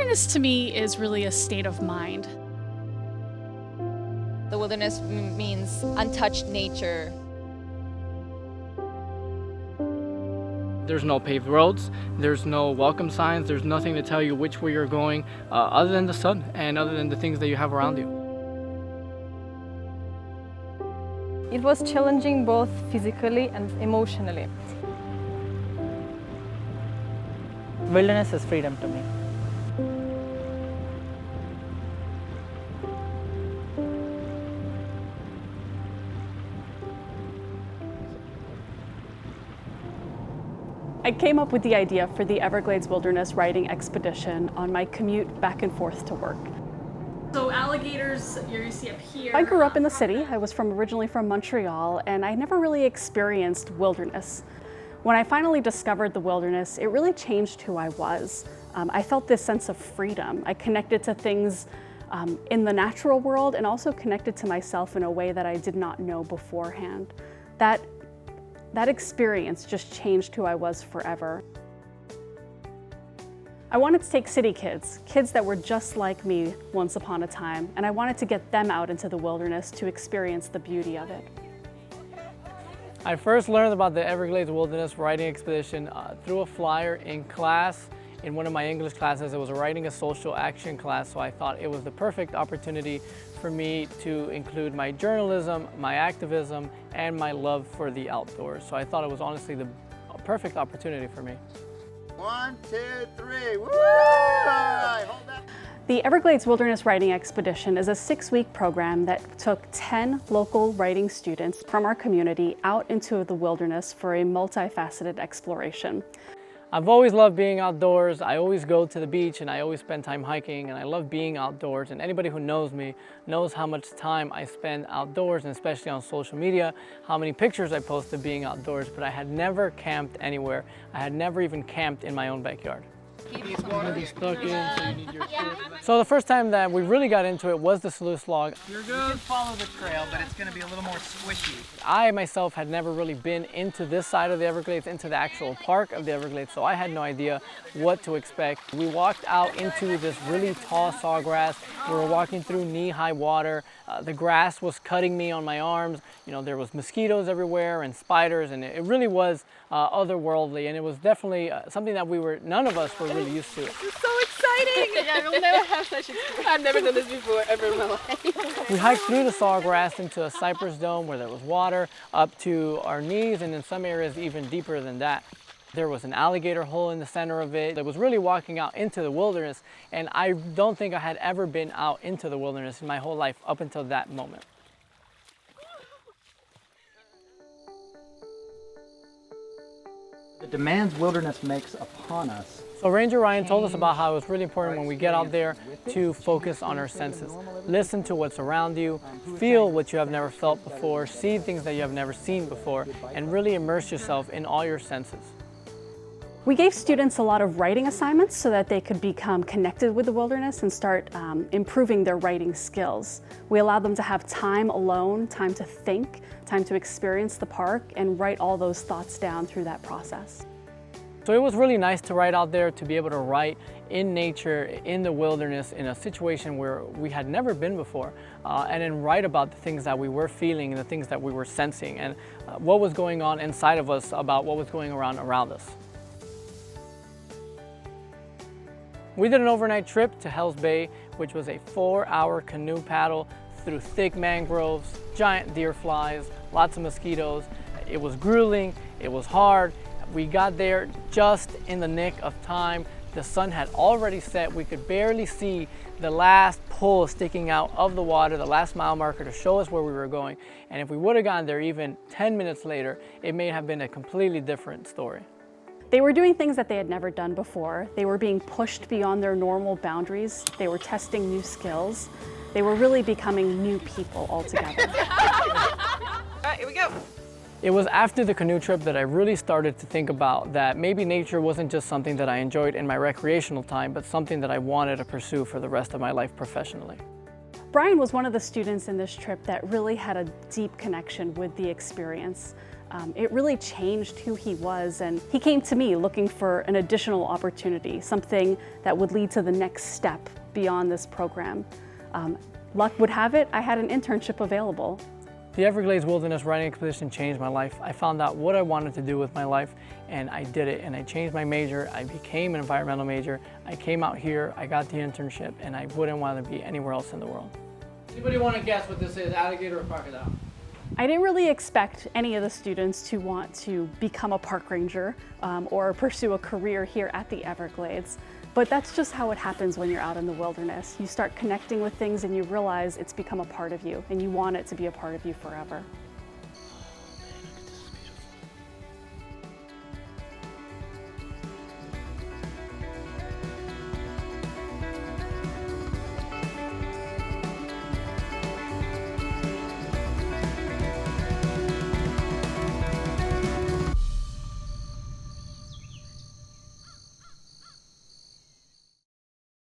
Wilderness to me is really a state of mind. The wilderness means untouched nature. There's no paved roads, there's no welcome signs, there's nothing to tell you which way you're going other than the sun and other than the things that you have around you. It was challenging both physically and emotionally. Wilderness is freedom to me. I came up with the idea for the Everglades Wilderness Writing Expedition on my commute back and forth to work. So alligators, you see up here. I grew up in the city. I was originally from Montreal, and I never really experienced wilderness. When I finally discovered the wilderness, it really changed who I was. I felt this sense of freedom. I connected to things in the natural world and also connected to myself in a way that I did not know beforehand. That experience just changed who I was forever. I wanted to take city kids that were just like me once upon a time, and I wanted to get them out into the wilderness to experience the beauty of it. I first learned about the Everglades Wilderness Writing Expedition through a flyer in class. In one of my English classes, it was writing a social action class, so I thought it was the perfect opportunity for me to include my journalism, my activism, and my love for the outdoors. So I thought it was honestly the perfect opportunity for me. 1, 2, 3, woo! All right, hold that. The Everglades Wilderness Writing Expedition is a 6-week program that took 10 local writing students from our community out into the wilderness for a multifaceted exploration. I've always loved being outdoors. I always go to the beach and I always spend time hiking, and I love being outdoors. And anybody who knows me knows how much time I spend outdoors, and especially on social media, how many pictures I post of being outdoors, but I had never camped anywhere. I had never even camped in my own backyard. So the first time that we really got into it was the sluice log. You're good. You can follow the trail, but it's going to be a little more squishy. I myself had never really been into this side of the Everglades, into the actual park of the Everglades, so I had no idea what to expect. We walked out into this really tall sawgrass. We were walking through knee-high water. The grass was cutting me on my arms. You know, there was mosquitoes everywhere and spiders, and it really was otherworldly, and it was definitely something that none of us were really used to. This is so exciting! I will never have such experience. I've never done this before ever in my life. We hiked through the sawgrass into a cypress dome where there was water up to our knees, and in some areas even deeper than that. There was an alligator hole in the center of it. It was really walking out into the wilderness, and I don't think I had ever been out into the wilderness in my whole life up until that moment. The demands wilderness makes upon us. So Ranger Ryan told us about how it's really important when we get out there to focus on our senses. Listen to what's around you, feel what you have never felt before, see things that you have never seen before, and really immerse yourself in all your senses. We gave students a lot of writing assignments so that they could become connected with the wilderness and start improving their writing skills. We allowed them to have time alone, time to think, time to experience the park, and write all those thoughts down through that process. So it was really nice to write out there, to be able to write in nature, in the wilderness, in a situation where we had never been before, and then write about the things that we were feeling and the things that we were sensing, and what was going on inside of us about what was going around us. We did an overnight trip to Hell's Bay, which was a 4-hour canoe paddle through thick mangroves, giant deer flies, lots of mosquitoes. It was grueling, it was hard. We got there just in the nick of time. The sun had already set. We could barely see the last pole sticking out of the water, the last mile marker to show us where we were going. And if we would have gotten there even 10 minutes later, it may have been a completely different story. They were doing things that they had never done before. They were being pushed beyond their normal boundaries. They were testing new skills. They were really becoming new people altogether. All right, here we go. It was after the canoe trip that I really started to think about that maybe nature wasn't just something that I enjoyed in my recreational time, but something that I wanted to pursue for the rest of my life professionally. Brian was one of the students in this trip that really had a deep connection with the experience. It really changed who he was, and he came to me looking for an additional opportunity, something that would lead to the next step beyond this program. Luck would have it, I had an internship available. The Everglades Wilderness Writing Expedition changed my life. I found out what I wanted to do with my life, and I did it, and I changed my major. I became an environmental major. I came out here, I got the internship, and I wouldn't want to be anywhere else in the world. Anybody want to guess what this is, alligator or crocodile? I didn't really expect any of the students to want to become a park ranger or pursue a career here at the Everglades, but that's just how it happens when you're out in the wilderness. You start connecting with things and you realize it's become a part of you and you want it to be a part of you forever.